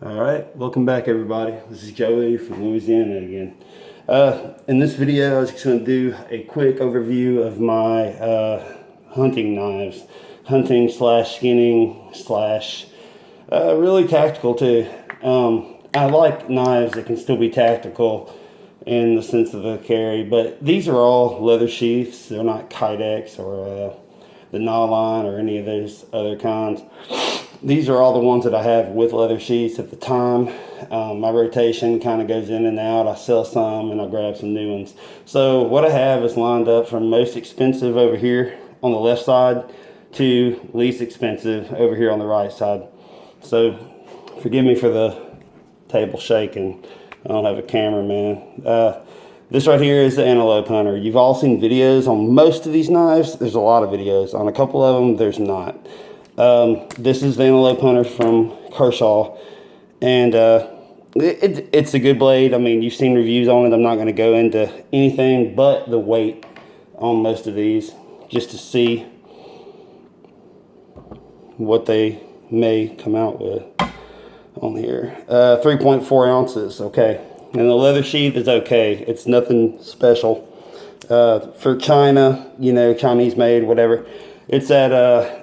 All right, welcome back everybody. This is Joey from Louisiana again. In this video, I was just going to do a quick overview of my hunting knives. Hunting slash skinning slash really tactical too. I like knives that can still be tactical in the sense of a carry, but these are all leather sheaths. They're not Kydex or the Gnawline or any of those other kinds. These are all the ones that I have with leather sheaths at the time. My rotation kind of goes in and out. I sell some and I grab some new ones. So what I have is lined up from most expensive over here on the left side to least expensive over here on the right side. So forgive me for the table shaking. I don't have a cameraman. This right here is the Antelope Hunter. You've all seen videos on most of these knives. There's a lot of videos. On a couple of them, there's not. This is the Antelope Hunter from Kershaw, and it's a good blade. I mean, you've seen reviews on it. I'm not going to go into anything but the weight on most of these, just to see what they may come out with on here. 3.4 ounces, okay. And the leather sheath is okay. It's nothing special. For China, you know, Chinese made, whatever. It's at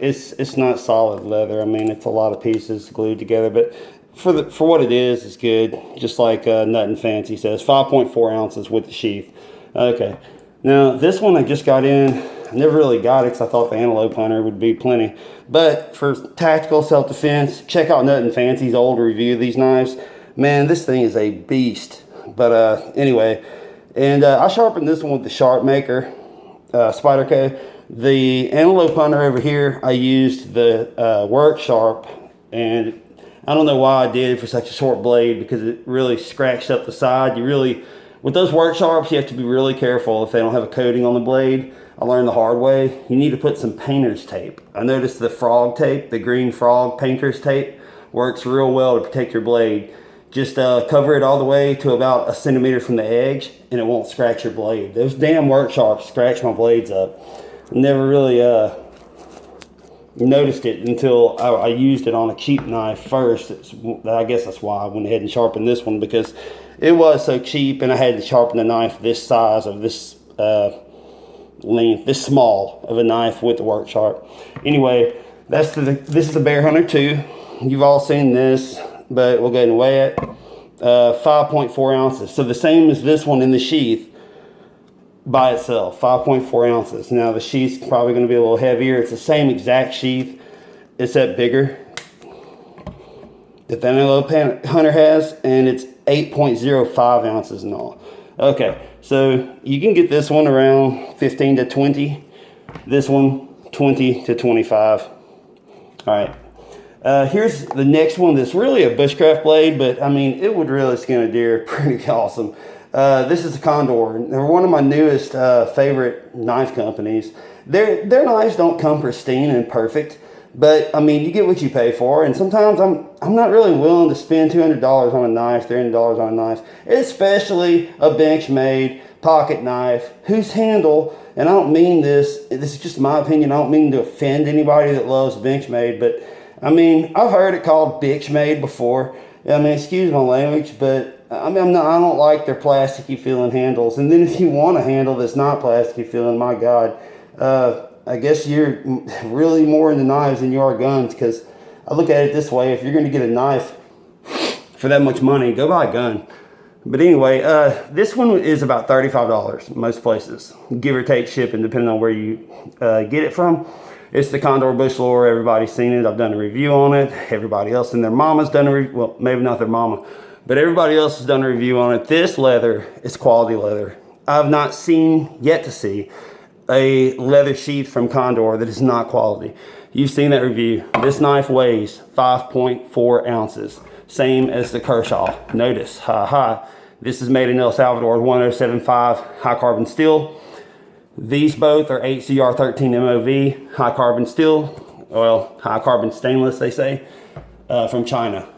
it's not solid leather. I mean, it's a lot of pieces glued together, but for what it is, it's good. Just like Nut and Fancy says, 5.4 ounces with the sheath. Okay, now this one I just got in. I never really got it because I thought the Antelope Hunter would be plenty. But for tactical self-defense, check out Nut and Fancy's old review of these knives. Man, this thing is a beast. But anyway, and I sharpened this one with the Sharp Maker Spyderco. The Antelope Hunter over here, I used the Work Sharp, and I don't know why I did for such a short blade, because it really scratched up the side. You really, with those Work Sharps, you have to be really careful if they don't have a coating on the blade. I learned the hard way. You need to put some painter's tape. I noticed the frog tape, the green frog painter's tape, works real well to protect your blade. Just cover it all the way to about 1 centimeter from the edge, and it won't scratch your blade. Those damn Work Sharps scratch my blades up. Never really noticed it until I used it on a cheap knife first. I guess that's why I went ahead and sharpened this one, because it was so cheap, and I had to sharpen a knife this size, of this length, this small of a knife with the Work Sharp. Anyway, this is the Bear Hunter 2. You've all seen this, but we'll go ahead and weigh it. 5.4 ounces. So the same as this one in the sheath by itself, 5.4 ounces. Now the sheath's probably going to be a little heavier. It's the same exact sheath, except bigger, that the Antelope Hunter has, and it's 8.05 ounces in all. Okay, so you can get this one around 15 to 20. This one, 20 to 25. All right. Here's the next one that's really a bushcraft blade, but I mean, it would really skin a deer pretty awesome. This is a Condor. They're one of my newest favorite knife companies. Their knives don't come pristine and perfect, but I mean, you get what you pay for. And sometimes I'm not really willing to spend $200 on a knife, $300 on a knife, especially a Benchmade pocket knife whose handle, and I don't mean this is just my opinion, I don't mean to offend anybody that loves Benchmade, but I mean, I've heard it called Bitchmade before. I mean, excuse my language, but I mean, I don't like their plasticky feeling handles. And then if you want a handle that's not plasticky feeling, my God, I guess you're really more into knives than you are guns, because I look at it this way: if you're going to get a knife for that much money, go buy a gun. But anyway, this one is about $35 most places, give or take shipping, depending on where you get it from. It's the Condor Bushlore. Everybody's seen it. I've done a review on it. Everybody else and their mama's done a review. Well, maybe not their mama, but everybody else has done a review on it. This leather is quality leather. I've not yet to see a leather sheath from Condor that is not quality. You've seen that review. This knife weighs 5.4 ounces. Same as the Kershaw. Notice, this is made in El Salvador, 1075 high carbon steel. These both are HCR 13 MOV, high carbon steel, well, high carbon stainless, they say, from China.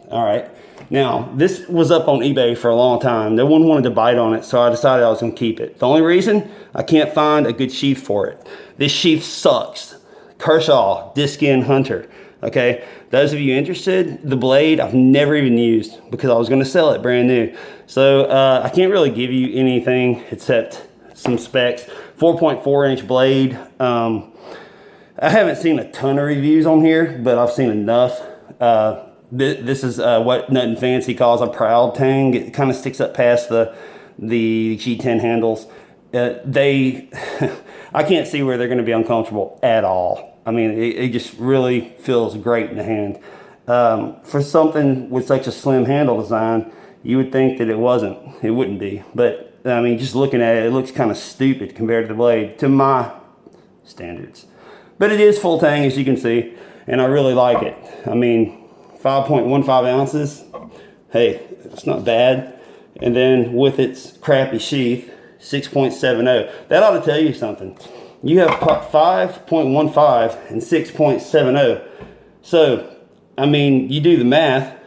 All right. Now, this was up on eBay for a long time. No one wanted to bite on it, so I decided I was going to keep it. The only reason, I can't find a good sheath for it. This sheath sucks. Kershaw Disc Skin Hunter. Okay, those of you interested, the blade I've never even used because I was going to sell it brand new. So I can't really give you anything except some specs. 4.4-inch blade. I haven't seen a ton of reviews on here, but I've seen enough. This is what Nothing Fancy calls a proud tang. It kind of sticks up past the G10 handles. I can't see where they're going to be uncomfortable at all. I mean, it just really feels great in the hand. For something with such a slim handle design, you would think that it wouldn't be. But I mean, just looking at it, it looks kind of stupid compared to the blade, to my standards. But it is full tang, as you can see, and I really like it. I mean, 5.15 ounces, hey, it's not bad. And then with its crappy sheath, 6.70. That ought to tell you something. You have 5.15 and 6.70. So, I mean, you do the math.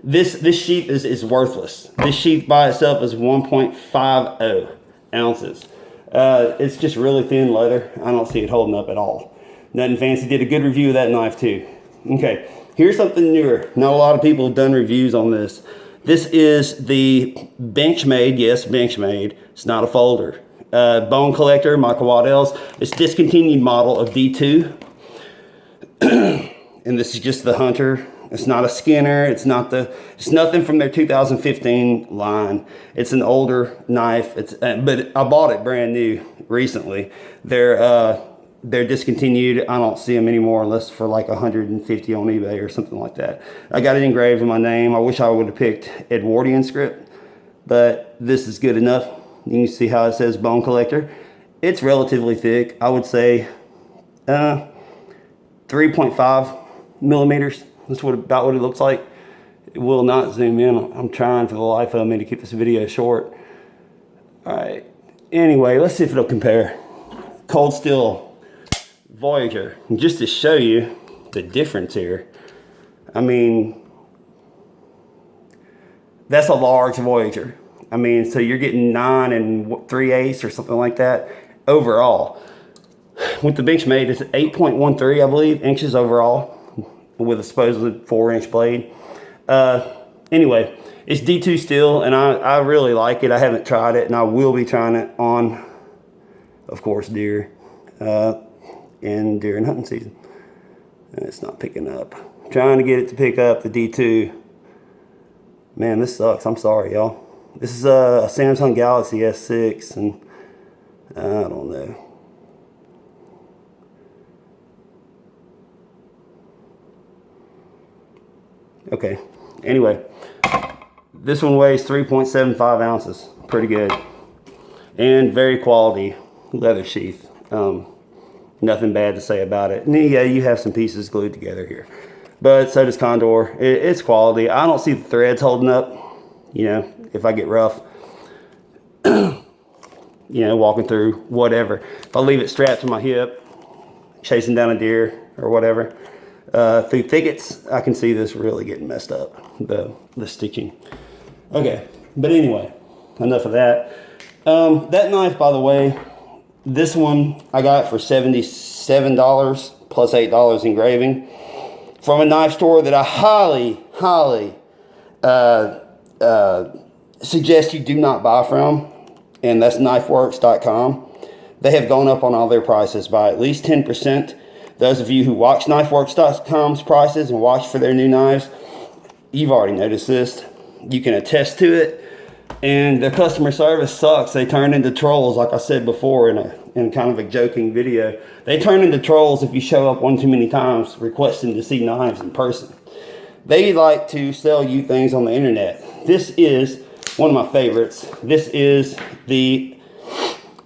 This sheath is worthless. This sheath by itself is 1.50 ounces. It's just really thin leather. I don't see it holding up at all. Nothing Fancy did a good review of that knife too. Okay, here's something newer. Not a lot of people have done reviews on this. This is the Benchmade, yes, Benchmade. It's not a folder. Bone Collector, Michael Waddell's. It's discontinued model of D2. And this is just the Hunter. It's not a Skinner. It's nothing from their 2015 line. It's an older knife. But I bought it brand new recently. They're discontinued. I don't see them anymore unless for like 150 on eBay or something like that. I got it engraved in my name. I wish I would have picked Edwardian script, but this is good enough. You can see how it says Bone Collector. It's relatively thick. I would say 3.5 millimeters. That's about what it looks like. It will not zoom in. I'm trying for the life of me to keep this video short. All right. Anyway, let's see if it'll compare. Cold Steel Voyager. Just to show you the difference here. I mean, that's a large Voyager. I mean, so you're getting 9 3/8 or something like that overall. With the Benchmade, it's 8.13, I believe, inches overall, with a supposedly 4-inch blade. Anyway, it's D2 steel, and I really like it. I haven't tried it, and I will be trying it on, of course, deer in deer and hunting season. And it's not picking up. I'm trying to get it to pick up the D2. Man, this sucks. I'm sorry, y'all. This is a Samsung Galaxy S6, and I don't know. Okay, anyway, this one weighs 3.75 ounces. Pretty good. And very quality leather sheath. Nothing bad to say about it. And yeah, you have some pieces glued together here. But so does Condor. It's quality. I don't see the threads holding up, you know, if I get rough. You know, walking through whatever. If I leave it strapped to my hip, chasing down a deer or whatever, through thickets, I can see this really getting messed up, the stitching. Okay, but anyway, enough of that. That knife, by the way, this one I got for $77 plus $8 engraving from a knife store that I highly suggest you do not buy from, and that's knifeworks.com. They have gone up on all their prices by at least 10%. Those of you who watch knifeworks.com's prices and watch for their new knives, you've already noticed this. You can attest to it. And their customer service sucks. They turn into trolls, like I said before in kind of a joking video. They turn into trolls if you show up one too many times requesting to see knives in person. They like to sell you things on the internet. This is one of my favorites. This is the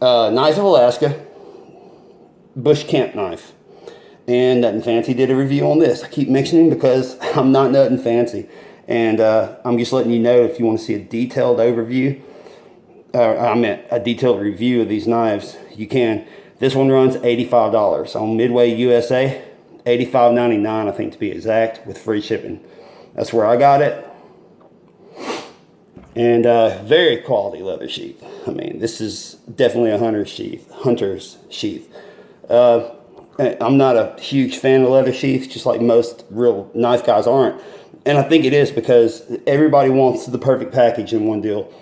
Knives of Alaska Bush Camp knife. And Nothing Fancy did a review on this. I keep mentioning because I'm not Nothing Fancy. And I'm just letting you know if you want to see a detailed overview, I meant a detailed review of these knives, you can. This one runs $85 on Midway USA, $85.99 I think to be exact, with free shipping. That's where I got it. And very quality leather sheath. I mean, this is definitely a hunter's sheath. I'm not a huge fan of leather sheaths, just like most real knife guys aren't. And I think it is because everybody wants the perfect package in one deal.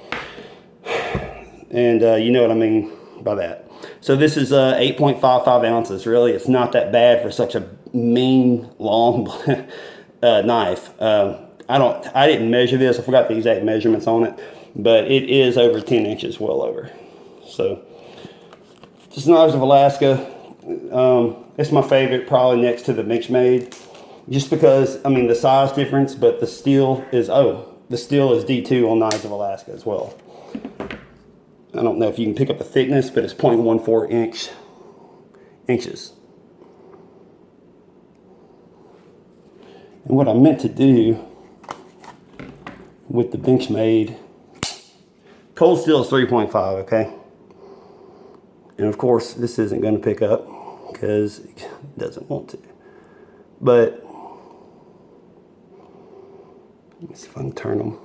And you know what I mean by that. So this is 8.55 ounces. Really, it's not that bad for such a mean, long knife. I didn't measure this. I forgot the exact measurements on it, but it is over 10 inches, well over. So, just Knives of Alaska. It's my favorite, probably next to the Benchmade, just because, I mean, the size difference, but the steel is D2 on Knives of Alaska as well. I don't know if you can pick up the thickness, but it's 0.14 inches. And what I meant to do with the Benchmade, cold steel is 3.5, okay? And of course, this isn't going to pick up because it doesn't want to. But let's see if I can turn them.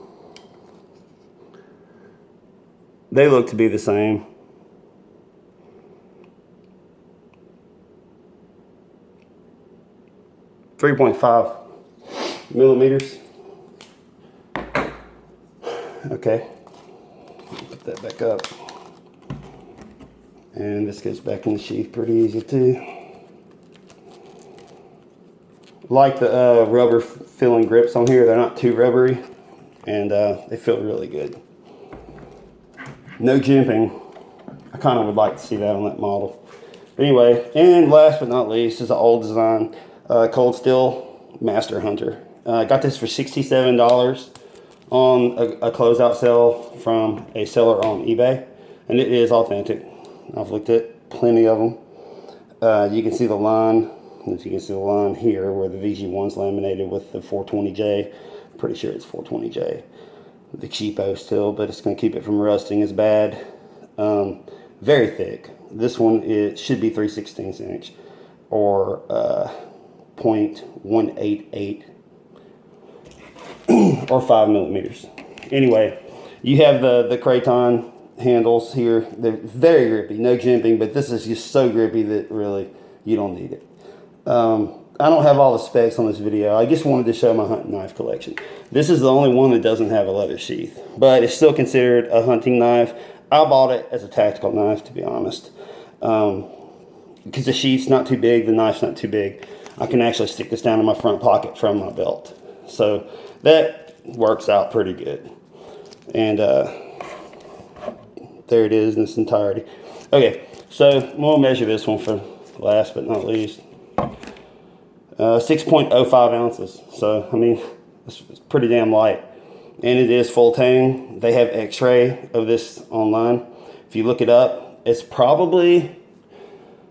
They look to be the same. .5 millimeters. Okay, put that back up. And this goes back in the sheath pretty easy too. Like the rubber filling grips on here, they're not too rubbery, and they feel really good. No jimping. I kind of would like to see that on that model. But anyway, and last but not least is an old design cold steel Master Hunter. I got this for $67 on a closeout sale from a seller on eBay, and it is authentic. I've looked at plenty of them. You can see the line. If you can see the line here where the VG1's laminated with the 420J. I'm pretty sure it's 420J. The cheapo still, but it's going to keep it from rusting as bad. Very thick. This one, it should be 3/16 inch or 0.188 or 5 millimeters. Anyway, you have the Kraton handles here. They're very grippy, no jimping, but this is just so grippy that really you don't need it. I don't have all the specs on this video. I just wanted to show my hunting knife collection. This is the only one that doesn't have a leather sheath, but it's still considered a hunting knife. I bought it as a tactical knife, to be honest, because the sheath's not too big, the knife's not too big. I can actually stick this down in my front pocket from my belt, so that works out pretty good. And there it is in its entirety. Okay, so we'll measure this one for last but not least. 6.05 ounces. So, I mean, it's pretty damn light. And it is full tang. They have x-ray of this online. If you look it up, it's probably,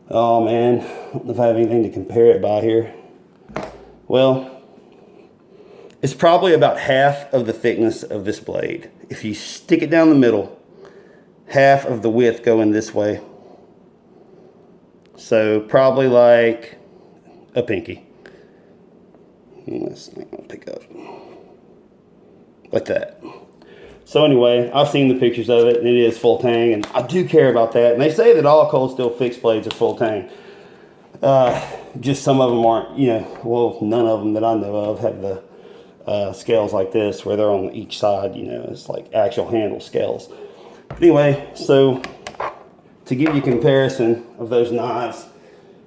oh man, I don't know if I have anything to compare it by here. Well, it's probably about half of the thickness of this blade. If you stick it down the middle, half of the width going this way. So probably like a pinky. That's not gonna pick up. Like that. So anyway, I've seen the pictures of it, and it is full tang, and I do care about that. And they say that all cold steel fixed blades are full tang. Just some of them aren't, you know, well, none of them that I know of have the scales like this, where they're on each side, you know, it's like actual handle scales. Anyway, so to give you a comparison of those knives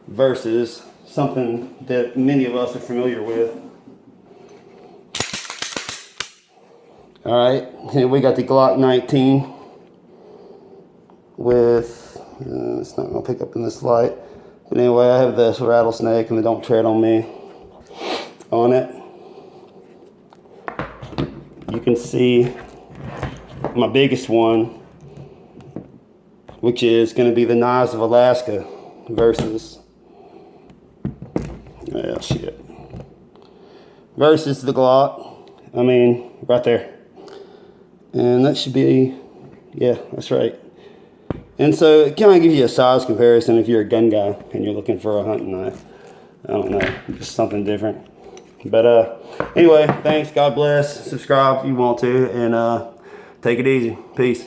versus something that many of us are familiar with. All right, here we got the Glock 19 with, it's not gonna pick up in this light. But anyway, I have this rattlesnake and the Don't Tread on Me on it. You can see my biggest one, which is gonna be the Knives of Alaska versus, well, shit, versus the Glock. I mean, right there. And that should be, yeah, that's right. And so it kind of gives you a size comparison if you're a gun guy and you're looking for a hunting knife. I don't know, just something different. But anyway, thanks, God bless, subscribe if you want to, and take it easy. Peace.